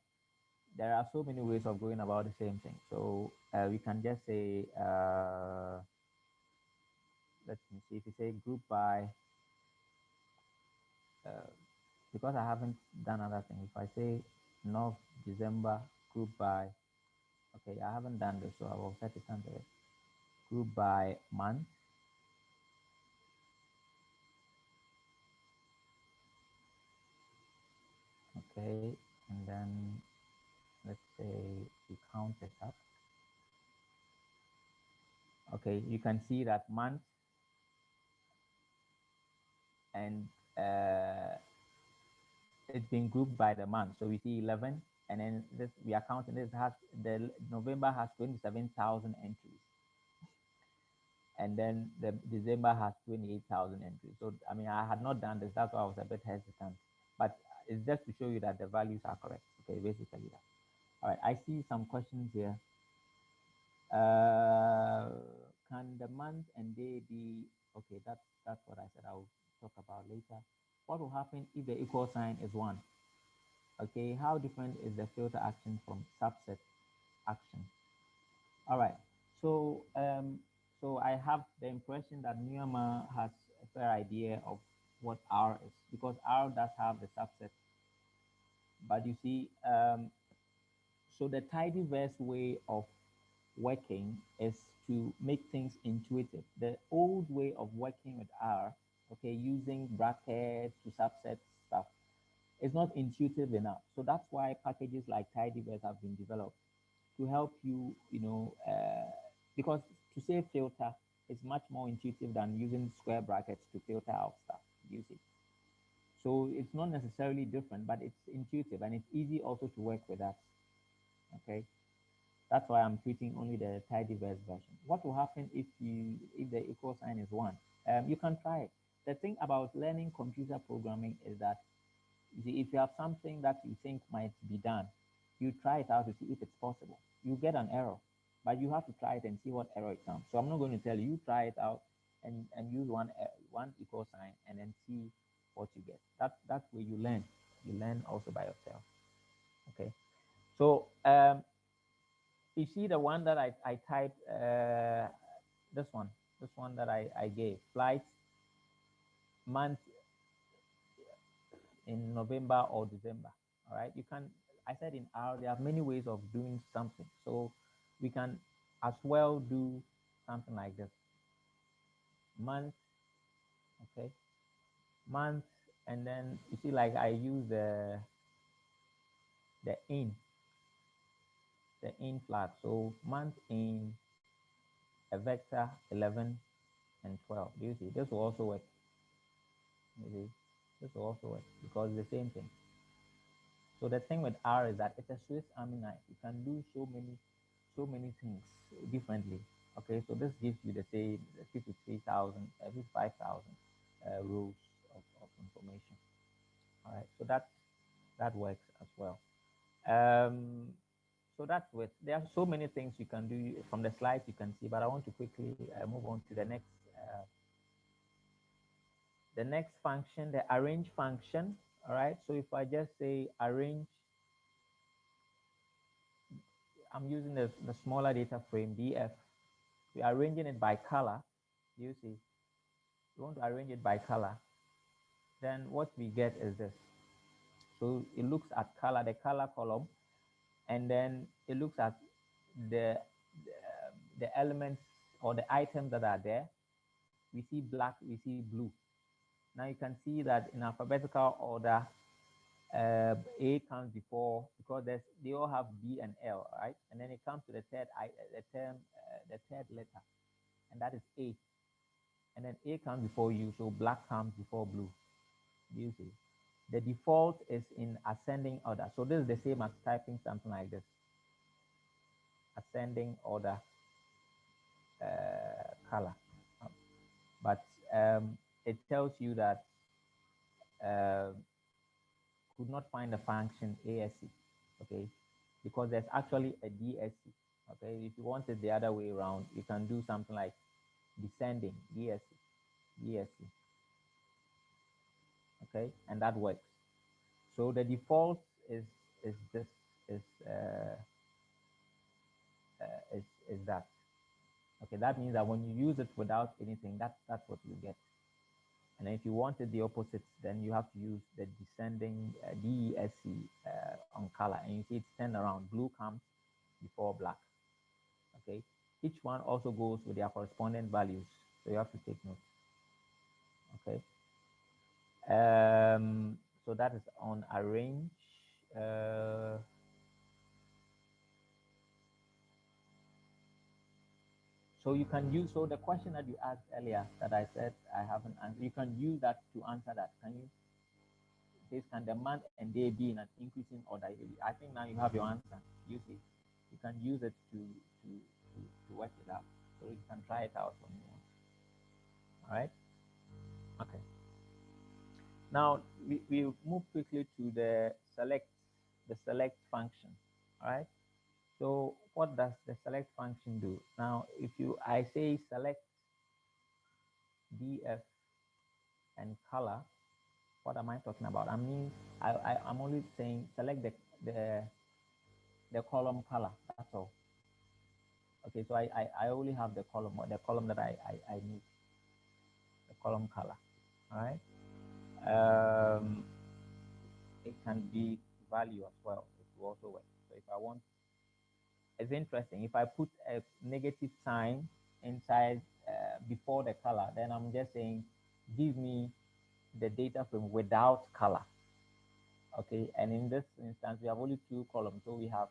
there are so many ways of going about the same thing. So we can just say, let me see, if you say group by, because I haven't done other thing. If I say North December group by, okay, I haven't done this, so I will set it under it. Group by month. Okay, and then let's say we count it up. Okay, you can see that month and it's been grouped by the month. So we see 11, and then this we are counting. This has the November has 27,000 entries, and then the December has 28,000 entries. So I mean, I had not done this. That's why I was a bit hesitant. But it's just to show you that the values are correct. Okay, basically that. All right, I see some questions here. Can the month and day be okay? That's what I said. I will talk about later. What will happen if the equal sign is one? Okay, how different is the filter action from subset action? All right, so so I have the impression that Newman has a fair idea of what R is, because R does have the subset. But you see, so the tidyverse way of working is to make things intuitive. The old way of working with R, okay, using brackets to subset stuff, is not intuitive enough. So that's why packages like tidyverse have been developed to help you, because to say filter is much more intuitive than using square brackets to filter out stuff. You see, so it's not necessarily different, but it's intuitive and it's easy also to work with that. Okay, that's why I'm treating only the tidyverse version. What will happen if the equal sign is one? You can try it. The thing about learning computer programming is that you see, if you have something that you think might be done, you try it out to see if it's possible. You get an error, but you have to try it and see what error it comes. So I'm not going to tell you. You try it out and use one equal sign and then see what you get. That's where you learn. You learn also by yourself. Okay. So you see the one that I typed, this one that I gave, flight, month in November or December. All right, you can, I said in R, there are many ways of doing something. So we can as well do something like this. Month, okay, month, and then you see like I use the in flag. So month in a vector 11 and 12. Do you see? This will also work. You see? This will also work because it's the same thing. So the thing with R is that it's a Swiss Army knife. You can do so many things differently. Okay, so this gives you the same 53,000, 55,000 rows of information. All right, so that works as well. So that's with, there are so many things you can do from the slides you can see, but I want to quickly move on to the next function, the arrange function. All right, so if I just say arrange, I'm using the smaller data frame, DF. We're arranging it by color. You see, we want to arrange it by color. Then what we get is this. So it looks at color, the color column, and then it looks at the, the elements or the items that are there. We see black, we see blue. Now you can see that in alphabetical order, A comes before, because they all have B and L, right? And then it comes to the the third letter, and that is A. And then A comes before you, so black comes before blue. Do you see? The default is in ascending order. So this is the same as typing something like this. Ascending order color. But it tells you that could not find the function ASC, okay? Because there's actually a DSC, okay? If you want it the other way around, you can do something like descending, DSC, okay? And that works. So the default is this, is, uh, is that. Okay, that means that when you use it without anything, that's what you get. And if you wanted the opposite, then you have to use the descending DESC on color. And you see it's turned around. Blue comes before black. Okay. Each one also goes with their corresponding values. So you have to take note. Okay. So that is on arrange. So you can use, so the question that you asked earlier that I said I haven't answered, you can use that to answer that. Can you? This can the month and day be in an increasing order? I think now you have your answer. Use it. You can use it to work it out. So you can try it out when you want. All right. Okay. Now we move quickly to the select function. All right. So what does the select function do? Now, if I say select df and color, what am I talking about? I mean, I'm only saying select the column color. That's all. Okay, so I only have the column that I need, the column color. All right. It can be value as well. It will also work. So if I want, it's interesting. If I put a negative sign inside before the color, then I'm just saying, give me the data frame without color. Okay, and in this instance, we have only two columns. So we have,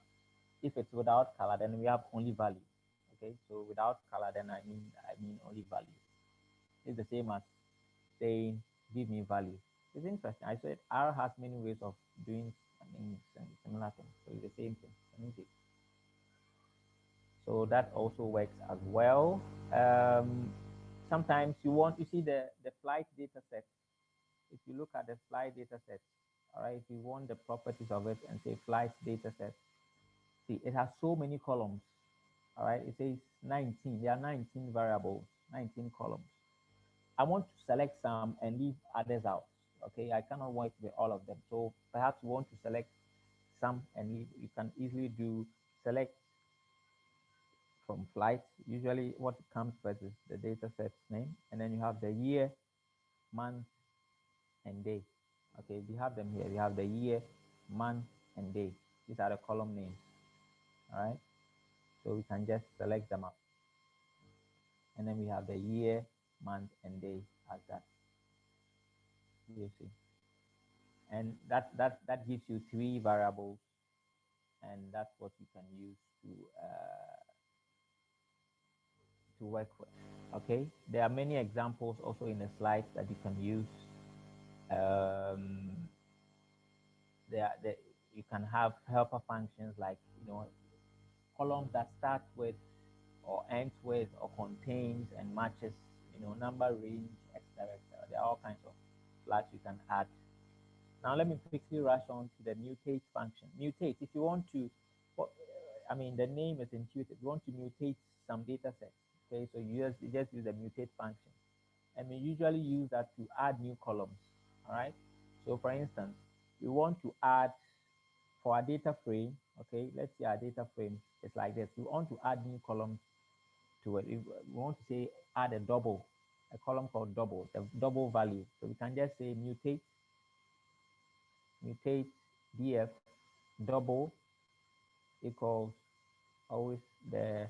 if it's without color, then we have only value. Okay, so without color, then I mean only value. It's the same as saying give me value. It's interesting. I said R has many ways of doing similar things. So it's the same thing. Let me see. So that also works as well. Sometimes you see the flight data set. If you look at the flight data set, all right, if you want the properties of it and say flight data set, see, it has so many columns. All right, it says 19. There are 19 variables, 19 columns. I want to select some and leave others out. Okay, I cannot work with all of them. So perhaps you want to select some and leave. You can easily do select from flight. Usually what comes first is the data set's name, and then you have the year, month, and day. Okay, we have them here. We have the year, month, and day. These are the column names. All right, so we can just select them up. And then we have the year, month, and day as that. You see. And that gives you three variables, and that's what you can use to work with. Okay, there are many examples also in the slides that you can use. Um, you can have helper functions like columns that start with or ends with or contains and matches number range, etc. There are all kinds of flags you can add. Now let me quickly rush on to the mutate function. Mutate, if you want to, I mean the name is intuitive. You want to mutate some data sets. Okay, so you just use the mutate function. And we usually use that to add new columns. All right. So for instance, we want to add for our data frame. Okay, let's say our data frame is like this. We want to add new columns to it. We want to say add a column called double, the double value. So we can just say mutate df double equals always the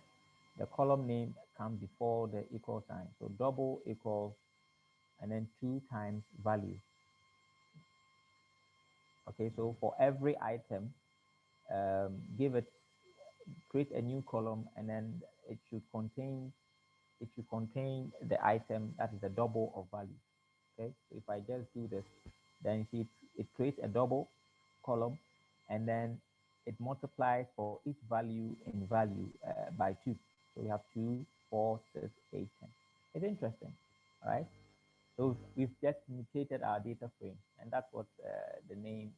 column name comes before the equal sign. So double equals and then 2 times value. Okay, so for every item, create a new column, and then it should contain the item that is the double of value. Okay, so if I just do this, then it it creates a double column, and then it multiplies for each value in value by 2. So we have 2, 4, 6, 8, 10. It's interesting, right? So we've just mutated our data frame, and that's what the name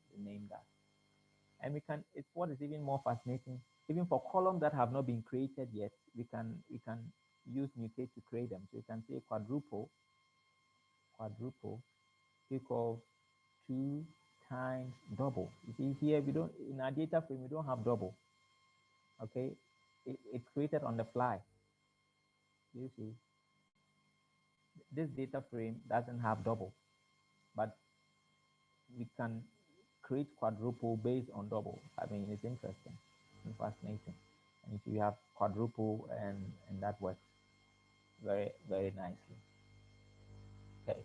does. And we can, it's what is even more fascinating, even for columns that have not been created yet, we can use mutate to create them. So you can say quadruple equals 2 times double. You see here, we don't, in our data frame, we don't have double. Okay, it's created on the fly. You see, this data frame doesn't have double, but we can create quadruple based on double. I mean, it's interesting and fascinating. And if you have quadruple, and that works very, very nicely. Okay,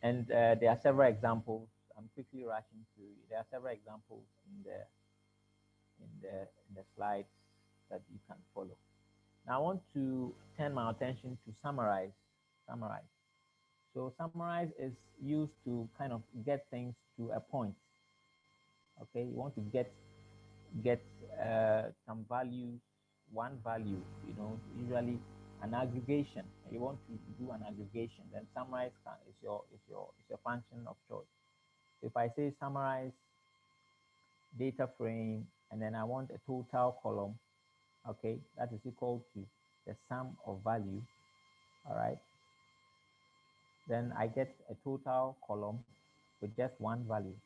and there are several examples. I'm quickly rushing through. There are several examples in the slides that you can follow. Now I want to turn my attention to summarize. Summarize. So summarize is used to kind of get things to a point. Okay, you want to get some values, one value, usually an aggregation. You want to do an aggregation, then summarize is your function of choice. If I say summarize data frame, and then I want a total column, okay, that is equal to the sum of value. All right, then I get a total column with just one value,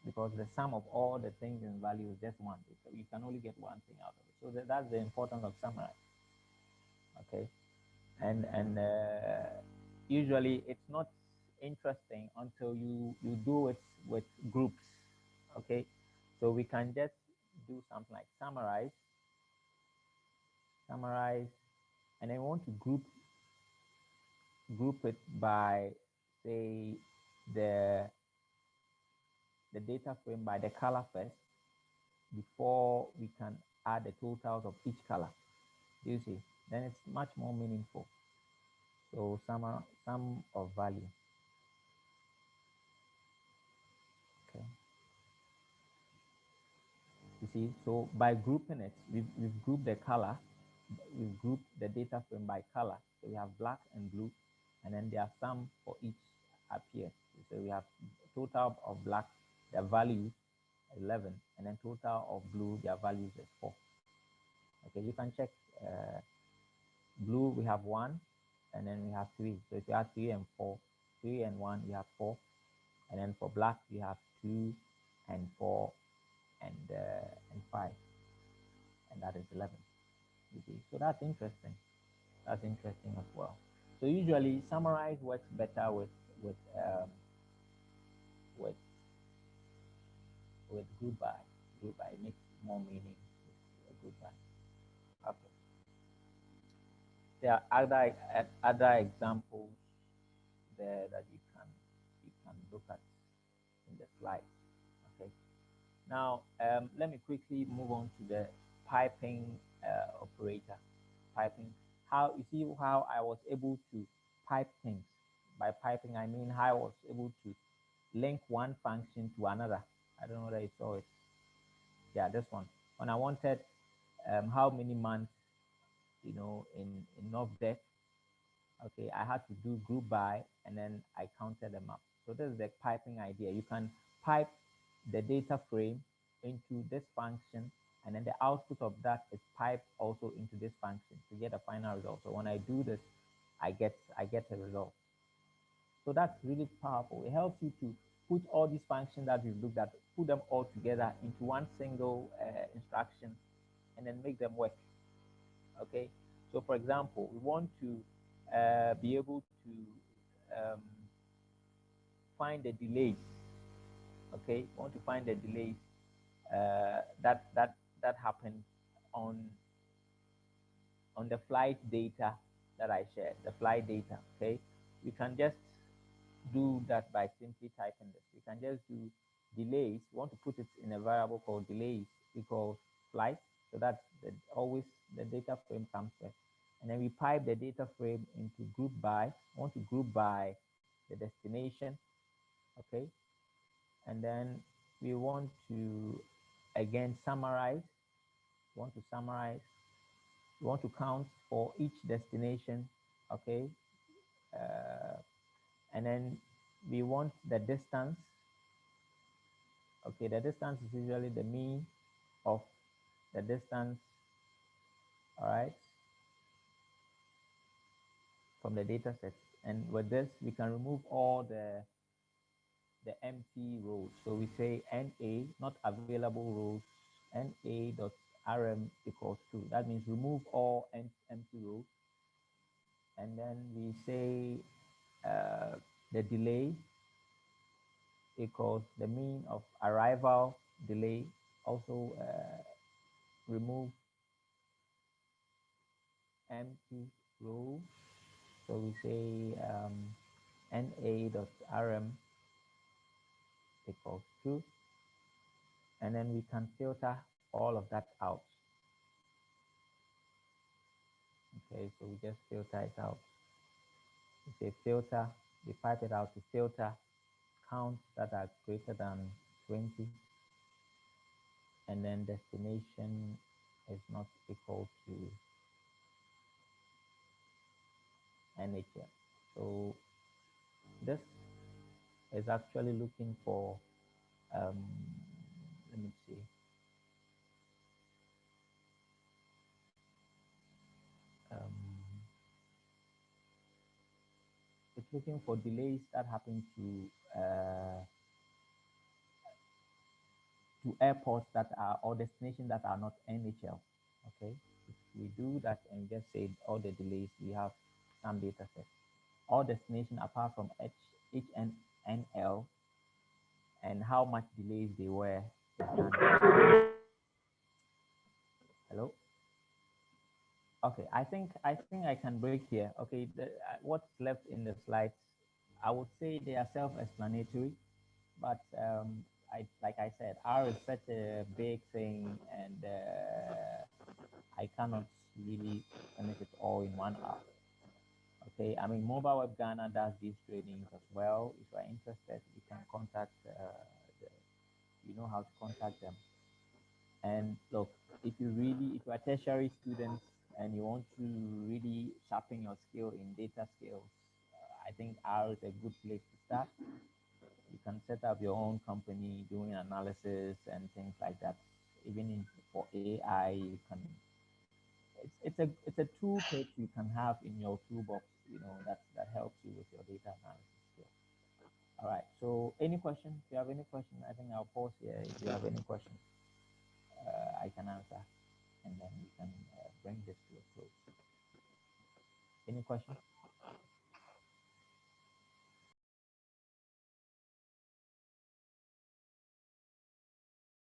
because the sum of all the things in value is just one. So you can only get one thing out of it. So that's the importance of summarize. Okay, and usually it's not interesting until you do it with groups. Okay, so we can just do something like summarize, and then we want to group it by, say, the data frame by the color first, before we can add the totals of each color. You see, then it's much more meaningful. So sum of value. Okay. You see, so by grouping it, we've grouped the color, we've grouped the data frame by color. So we have black and blue, and then there are some for each appear. So we have total of black, their value 11, and then total of blue, their values is 4. Okay, you can check. Blue, we have 1, and then we have 3. So if you add 3 and 4, 3 and 1, you have 4. And then for black, you have 2 and 4 and 5, and that is 11. You see, so that's interesting. That's interesting as well. So usually, summarize works better with um, with group by. Group by makes more meaning with group by. Okay. There are other examples there that you can look at in the slide. Okay. Now, let me quickly move on to the piping operator. Piping. How you see how I was able to pipe things. By piping, I mean how I was able to link one function to another. I don't know whether you saw it. Yeah, this one. When I wanted how many months, in Novdeck, okay, I had to do group by, and then I counted them up. So this is the piping idea. You can pipe the data frame into this function, and then the output of that is piped also into this function to get a final result. So when I do this, I get a result. So that's really powerful. It helps you to put all these functions that we've looked at, put them all together into one single instruction, and then make them work. Okay. So for example, we want to be able to find the delays. Okay, we want to find the delays that happened on the flight data that I shared, the flight data. Okay, we can just do that by simply typing this. We can just do delays. We want to put it in a variable called delays equals flight. So that's always the data frame comes first. And then we pipe the data frame into group by. I want to group by the destination. Okay. And then we want to again summarize. We want to summarize. We want to count for each destination. Okay. And then we want the distance. Okay, the distance is usually the mean of the distance, all right, from the data set. And with this, we can remove all the empty rows. So we say NA, not available rows, NA.rm equals 2. That means remove all empty rows. And then we say the delay equals the mean of arrival delay. Also remove empty row. So we say NA.rm equals 2. And then we can filter all of that out. Okay, so we just filter it out. We say filter, we pipe it out to filter counts that are greater than 20. And then destination is not equal to NHL. So this is actually looking for, let me see. It's looking for delays that happen to airports that are or destinations that are not NHL. Okay, if we do that and just say all the delays, we have some data sets. All destinations apart from HNL and how much delays they were is done. Hello. Okay, I think I can break here. Okay, what's left in the slides, I would say they are self-explanatory, but like I said, R is such a big thing, and I cannot really finish it all in 1 hour. Okay, I mean, Mobile Web Ghana does these trainings as well. If you are interested, you can contact, you know how to contact them. And look, if you are tertiary students and you want to really sharpen your skill in data skills, I think R is a good place to start. You can set up your own company doing analysis and things like that. Even for AI, you can. It's a toolkit you can have in your toolbox. You know that helps you with your data analysis skills. All right. So, any question? If you have any question, I think I'll pause here. If you have any questions, I can answer, and then we can bring this to a close. Any question?